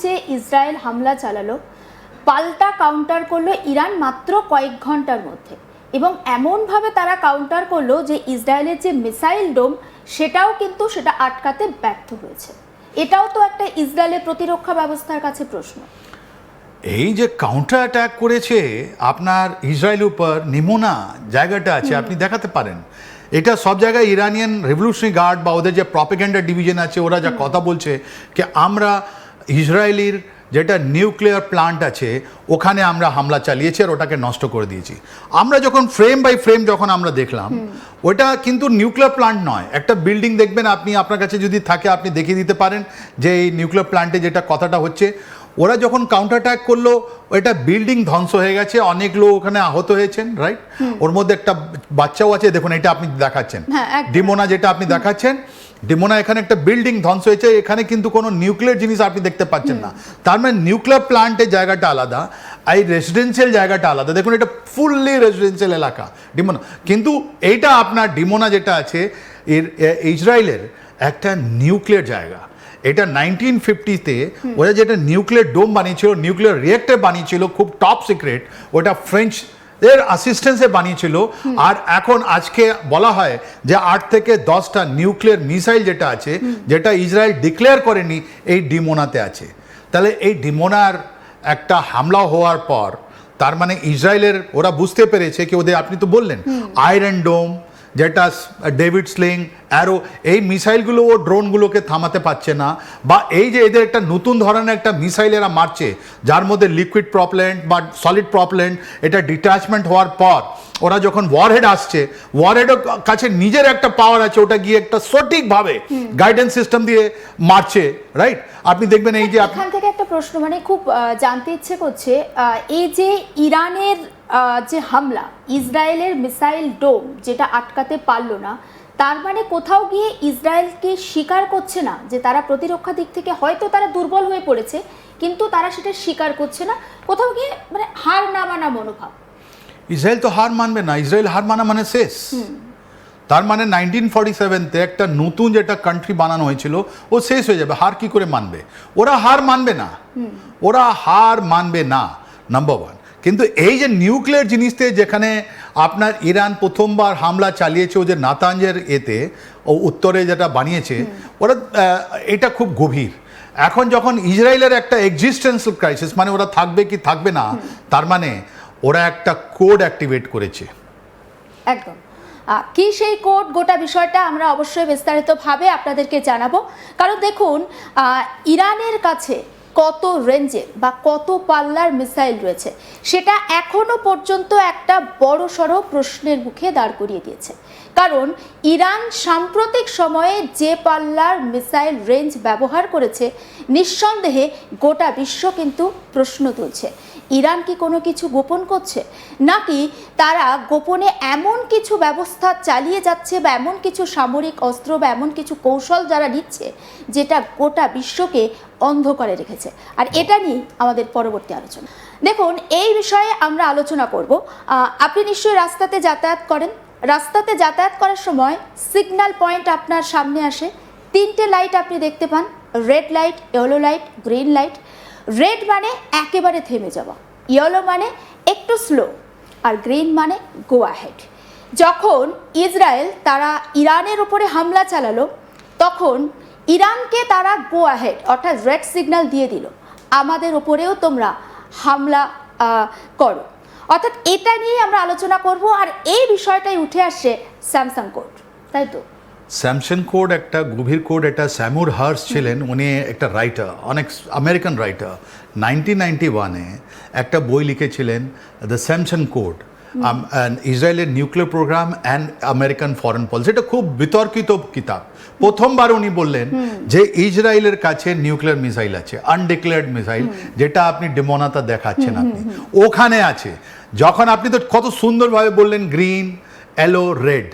যে ইসরায়েল হামলা চালালো, পাল্টা কাউন্টার করলো ইরান মাত্র কয়েক ঘন্টার মধ্যে, এবং এমনভাবে তারা কাউন্টার করলো যে ইসরায়েলের যে মিসাইল ডোম সেটাও কিন্তু সেটা আটকাতে ব্যর্থ হয়েছে। এটাও তো একটা ইসরায়েলের প্রতিরক্ষা ব্যবস্থার কাছে প্রশ্ন। এই যে কাউন্টার অ্যাটাক করেছে আপনার ইসরায়েল উপর, নিমোনা জায়গাটা আছে, আপনি দেখাতে পারেন। এটা সব জায়গায় ইরানিয়ান রেভলিউশনারি গার্ড বা ওদের যে প্রপাগান্ডা ডিভিশন আছে ওরা যা কথা বলছে যে আমরা ইসরায়েলির যেটা নিউক্লিয়ার প্লান্ট আছে ওখানে আমরা হামলা চালিয়েছি আর ওটাকে নষ্ট করে দিয়েছি। আমরা যখন ফ্রেম বাই ফ্রেম যখন আমরা দেখলাম, ওটা কিন্তু নিউক্লিয়ার প্লান্ট নয়, একটা বিল্ডিং দেখবেন আপনি, আপনার কাছে যদি থাকে আপনি দেখিয়ে দিতে পারেন যে এই নিউক্লিয়ার প্লান্টে যেটা কথাটা হচ্ছে। ওরা যখন কাউন্টার অ্যাটাক করলো এটা বিল্ডিং ধ্বংস হয়ে গেছে, অনেক লোক ওখানে আহত হয়েছেন, রাইট? ওর মধ্যে একটা বাচ্চাও আছে, দেখুন এটা আপনি দেখাচ্ছেন ডিমোনা, যেটা আপনি দেখাচ্ছেন ডিমোনা, এখানে একটা বিল্ডিং ধ্বংস হয়েছে, এখানে কিন্তু কোনো নিউক্লিয়ার জিনিস আপনি দেখতে পাচ্ছেন না। তার মানে নিউক্লিয়ার প্লান্টের জায়গাটা আলাদা, এই রেসিডেন্সিয়াল জায়গাটা আলাদা। দেখুন এটা ফুললি রেসিডেন্সিয়াল এলাকা ডিমোনা, কিন্তু এইটা আপনার ডিমোনা যেটা আছে ইসরায়েলের একটা নিউক্লিয়ার জায়গা। এটা 1950-তে ওরা যেটা নিউক্লিয়ার ডোম বানিয়েছিল, নিউক্লিয়ার রিয়েক্টর বানিয়েছিল, খুব টপ সিক্রেট, ওটা ফ্রেঞ্চ এর অ্যাসিস্ট্যান্সে বানিয়েছিল। আর এখন আজকে বলা হয় যে 8 থেকে 10টা নিউক্লিয়ার মিসাইল যেটা আছে, যেটা ইসরায়েল ডিক্লেয়ার করেনি, এই ডিমোনাতে আছে। তাহলে এই ডিমোনার একটা হামলা হওয়ার পর তার মানে ইসরায়েলের ওরা বুঝতে পেরেছে কি ওদের, আপনি তো বললেন আয়রন ডোম যেটা ডেভিড স্লিং অ্যারো, এই মিসাইলগুলো ও ড্রোনগুলোকে থামাতে পারছে না। বা এই যে এদের একটা নতুন ধরনের একটা মিসাইল এরা মারছে যার মধ্যে লিকুইড প্রপলেন্ট বা সলিড প্রপলেন্ট, এটা ডিট্যাচমেন্ট হওয়ার পর ওরা যখন ওয়ারহেড আসছে, ওয়ারহেডের কাছে নিজের একটা পাওয়ার আছে, ওটা গিয়ে একটা সঠিকভাবে গাইডেন্স সিস্টেম দিয়ে মারছে, রাইট? আপনি দেখবেন এই যে এখান থেকে একটা প্রশ্ন মানে খুব জানতে ইচ্ছে করছে, এই যে ইরানের যে হামলা, ইসরায়েলের মিসাইল ডোম যেটা আটকাতে পারলো না, তার মানে কোথাও গিয়ে ইসরায়েলকে স্বীকার করছে না যে তারা প্রতিরক্ষা দিক থেকে হয়তো তারা দুর্বল হয়ে পড়েছে, কিন্তু তারা সেটা স্বীকার করছে না, কোথাও গিয়ে মানে হার না মানা মনোভাব। ইসরায়েল তো হার মানবে না, ইসরায়েল হার মানা মানে শেষ। তার মানে 1947-তে একটা নতুন যেটা কান্ট্রি বানানো হয়েছিল ও শেষ হয়ে যাবে, হার কি করে মানবে? ওরা হার মানবে না, ওরা হার মানবে না, নাম্বার ওয়ান। কিন্তু এই যে নিউক্লিয়ার জিনিসতে যেখানে আপনার ইরান প্রথমবার হামলা চালিয়েছে, ও যে নাতাঞ্জের এতে ও উত্তরে যেটা বানিয়েছে, ওরা এটা খুব গভীর। এখন যখন ইসরায়েলের একটা এক্সিস্টেন্সিয়াল ক্রাইসিস, মানে ওরা থাকবে কি থাকবে না, তার মানে ওরা একটা কোড অ্যাক্টিভেট করেছে। একদম। কি সেই কোড, গোটা বিষয়টা আমরা অবশ্যই বিস্তারিতভাবে আপনাদেরকে জানাবো। কারণ দেখুন, ইরানের কাছে কত রেঞ্জের বা কত পাল্লার মিসাইল রয়েছে সেটা এখনো পর্যন্ত একটা বড়সড় প্রশ্নের মুখে দাঁড় করিয়ে দিয়েছে। কারণ ইরান সাম্প্রতিক সময়ে যে পাল্লার মিসাইল রেঞ্জ ব্যবহার করেছে, নিঃসন্দেহে গোটা বিশ্ব কিন্তু প্রশ্ন তুলছে, ইরান কি কোনো কিছু গোপন করছে, নাকি তারা গোপনে এমন কিছু ব্যবস্থা চালিয়ে যাচ্ছে বা এমন কিছু সামরিক অস্ত্র বা এমন কিছু কৌশল যারা নিচ্ছে যেটা গোটা বিশ্বকে অন্ধ করে রেখেছে। আর এটা নিয়ে আমাদের পরবর্তী আলোচনা। দেখুন, এই বিষয়ে আমরা আলোচনা করব। আপনি নিশ্চয়ই রাস্তাতে যাতায়াত করেন, রাস্তাতে যাতায়াত করার সময় সিগন্যাল পয়েন্ট আপনার সামনে আসে, 3টে লাইট আপনি দেখতে পান, red light, yellow light, green light. Red মানে একেবারে থেমে যাওয়া, ইয়েলো মানে একটু স্লো, আর গ্রিন মানে গো অ্যাহেড। যখন ইসরায়েল তারা ইরানের উপরে হামলা চালালো, তখন ইরানকে তারা গো অ্যাহেড অর্থাৎ রেড সিগন্যাল দিয়ে দিল, আমাদের ওপরেও তোমরা হামলা করো। অর্থাৎ এটা নিয়ে আমরা আলোচনা করব। আর এই বিষয়টাই উঠে আসছে স্যামসাং কোড, তাই তো? স্যামসাং কোড একটা গভীর কোড। এটা স্যামুর হার্স ছিলেন, উনি একটা রাইটার, অনেক আমেরিকান রাইটার। 1991-এ একটা বই লিখেছিলেন, দ্য স্যামসাং কোড, ইসরায়েলের nuclear program and American foreign policy. এটা খুব বিতর্কিত কিতাব। প্রথমবার উনি বললেন যে ইসরায়েলের কাছে নিউক্লিয়ার মিসাইল আছে, আনডিক্লেয়ার্ড মিসাইল, যেটা আপনি ডিমোনাতে দেখাচ্ছেন, আপনি ওখানে আছে। যখন আপনি তো কত সুন্দরভাবে বললেন গ্রিন, ইয়েলো, রেড।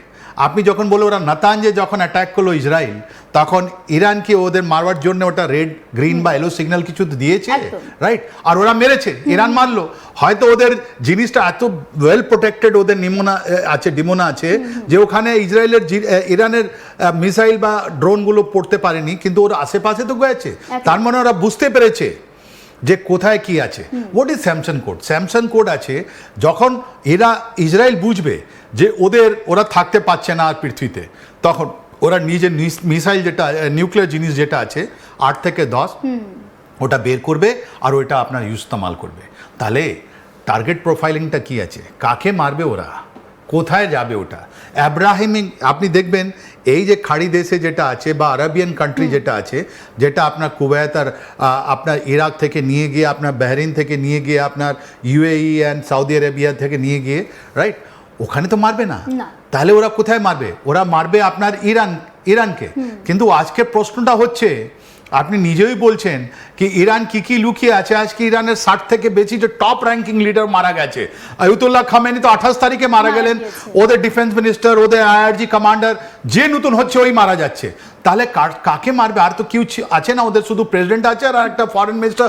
আপনি যখন বলে ওরা নাতাঞ্জে যখন অ্যাটাক করলো ইসরায়েল, তখন ইরান কি ওদের মারবার জন্য ওটা রেড, গ্রিন বা ইয়েলো সিগন্যাল কিছু দিয়েছে, রাইট? আর ওরা মেরেছে, ইরান মারলো। হয়তো ওদের জিনিসটা এত ওয়েল প্রোটেক্টেড, ওদের ডিমোনা আছে যে ওখানে ইরানের মিসাইল বা ড্রোনগুলো পড়তে পারেনি, কিন্তু ওর আশেপাশে তো গেছে। তার মানে ওরা বুঝতে পেরেছে যে কোথায় কি আছে। What is Samson code? Samson code আছে যখন ইসরায়েল বুঝবে যে ওরা থাকতে পারছে না আর পৃথিবীতে, তখন ওরা নিজের মিসাইল যেটা নিউক্লিয়ার জিনিস যেটা আছে 8 থেকে 10 ওটা বের করবে আর ওইটা আপনার ইস্তেমাল করবে। তাহলে টার্গেট প্রোফাইলিংটা কি আছে, কাকে মারবে ওরা, কোথায় যাবে ওটা। আব্রাহিমিক আপনি দেখবেন এই যে খাড়ি দেশে যেটা আছে বা আরাবিয়ান কান্ট্রি যেটা আছে, যেটা আপনার কুয়েত আর আপনার ইরাক থেকে নিয়ে গিয়ে, আপনার বাহরিন থেকে নিয়ে গিয়ে, আপনার ইউএই অ্যান্ড সৌদি আরবিয়া থেকে নিয়ে গিয়ে, রাইট, ওখানে তো মারবে না। তাহলে ওরা কোথায় মারবে? ওরা মারবে আপনার ইরানকে। কিন্তু আজকে প্রশ্নটা হচ্ছে, আপনি নিজেই বলছেন কি ইরান কি লুকিয়ে আছে। আজকে ইরানের 60 থেকে বেশি যে টপ র্যাঙ্কিং লিডার মারা গেছে। আয়াতুল্লাহ খামেনি তো 28 তারিখে মারা গেলেন। ওদের ডিফেন্স মিনিস্টার, ওদের আইআরজি কমান্ডার যে নতুন হচ্ছে ওই মারা যাচ্ছে। তাহলে কাকে মারবে? আর তো কেউ আছে না ওদের, শুধু প্রেসিডেন্ট আছে আর একটা ফরেন মিনিস্টার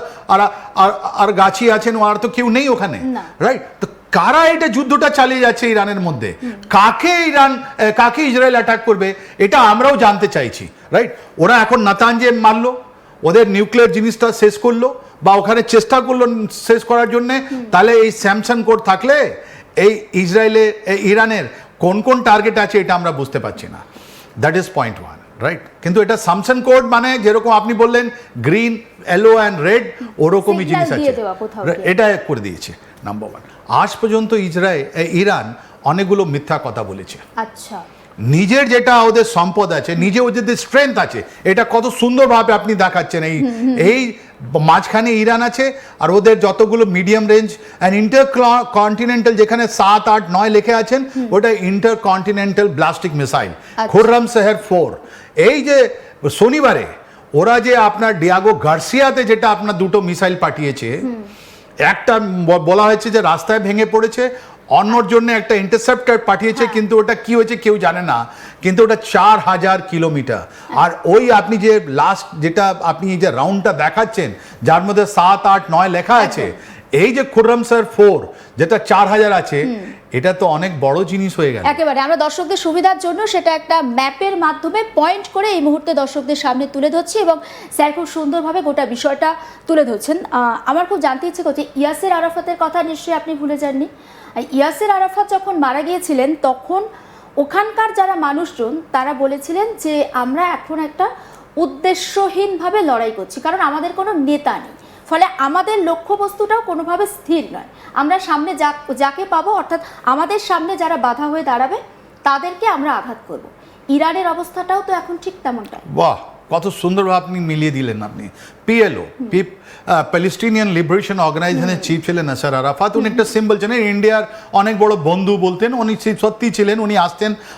আর গাছি আছেন, আর তো কেউ নেই ওখানে, রাইট? তো কারা এটা যুদ্ধটা চালিয়ে যাচ্ছে ইরানের মধ্যে? কাকে ইসরায়েল অ্যাটাক করবে এটা আমরাও জানতে চাইছি, রাইট? ওরা এখন নাতানজে মারলো, ওদের নিউক্লিয়ার জিনিসটা শেষ করলো বা ওখানে চেষ্টা করলো শেষ করার জন্যে। তাহলে এই স্যামসন কোড থাকলে এই ইরানের কোন কোন টার্গেট আছে এটা আমরা বুঝতে পারছি না। That is point 1, right? কিন্তু এটা স্যামসন কোড মানে যেরকম আপনি বললেন গ্রিন, ইয়েলো অ্যান্ড রেড, ওরকমই জিনিস আছে, এটা করে দিয়েছে। নাম্বার 1, আজ পর্যন্ত ইরান অনেকগুলো মিথ্যা কথা বলেছে। আচ্ছা, নিজের যেটা ওদের সম্পদ আছে, নিজে ওদের স্ট্রেংথ আছে, এটা কত সুন্দরভাবে আপনি দেখাচ্ছেন। এই মাঝখানে ইরান আছে আর ওদের যতগুলো মিডিয়াম রেঞ্জ অ্যান্ড ইন্টারকন্টিনেন্টাল, যেখানে 7, 8, 9 লেখে আছেন, ওটা ইন্টারকন্টিনেন্টাল ব্লাস্টিক মিসাইল খুররাম শহর 4। এই যে শনিবারে ওরা যে আপনার ডিয়াগো গার্সিয়াতে যেটা আপনার 2টো মিসাইল পাঠিয়েছে, একটা বলা হয়েছে যে রাস্তায় ভেঙে পড়েছে, অন্যর জন্য একটা ইন্টারসেপ্টর পাঠিয়েছে, কিন্তু ওটা কি হয়েছে কেউ জানে না। কিন্তু ওটা 4000 কিলোমিটার। আর ওই আপনি যে লাস্ট যেটা আপনি এই যে রাউন্ডটা দেখাচ্ছেন, যার মধ্যে 7, 8, 9 লেখা আছে, এই যে খুররাম স্যার 4 যেটা 4000 আছে, এটা তো অনেক বড় জিনিস হয়ে গেল। একেবারে আমরা দর্শকদের সুবিধার জন্য সেটা একটা ম্যাপের মাধ্যমে পয়েন্ট করে এই মুহূর্তে দর্শকদের সামনে তুলে ধরছি, এবং স্যার খুব সুন্দরভাবে গোটা বিষয়টা তুলে ধরছেন। আমার খুব জানতে ইচ্ছে করছে, ইয়াসের আরাফাতের কথা নিশ্চয়ই আপনি ভুলে যাননি। ইয়াসের আরাফাত যখন মারা গিয়েছিলেন তখন ওখানকার যারা মানুষজন তারা বলেছিলেন যে আমরা এখন একটা উদ্দেশ্যহীনভাবে লড়াই করছি, কারণ আমাদের কোনো নেতা নেই, ফলে আমাদের লক্ষ্যবস্তুটাও কোনোভাবে স্থির নয়। আমরা সামনে যাকে পাবো, অর্থাৎ আমাদের সামনে যারা বাধা হয়ে দাঁড়াবে তাদেরকে আমরা আঘাত করব। ইরানের অবস্থাটাও তো এখন ঠিক তেমনটাই। বাহ, কত সুন্দরভাবে আপনি মিলিয়ে দিলেন। আপনি পিএলও, প্যালেস্টিনিয়ান লিবারেশন অর্গানাইজেশনের চিফ ছিলেন নাসার আরাফাত। উনি একটা সিম্বল ছিলেন, ইন্ডিয়ার অনেক বড় বন্ধু বলতেন, উনি সত্যি ছিলেন। উনি আসতেন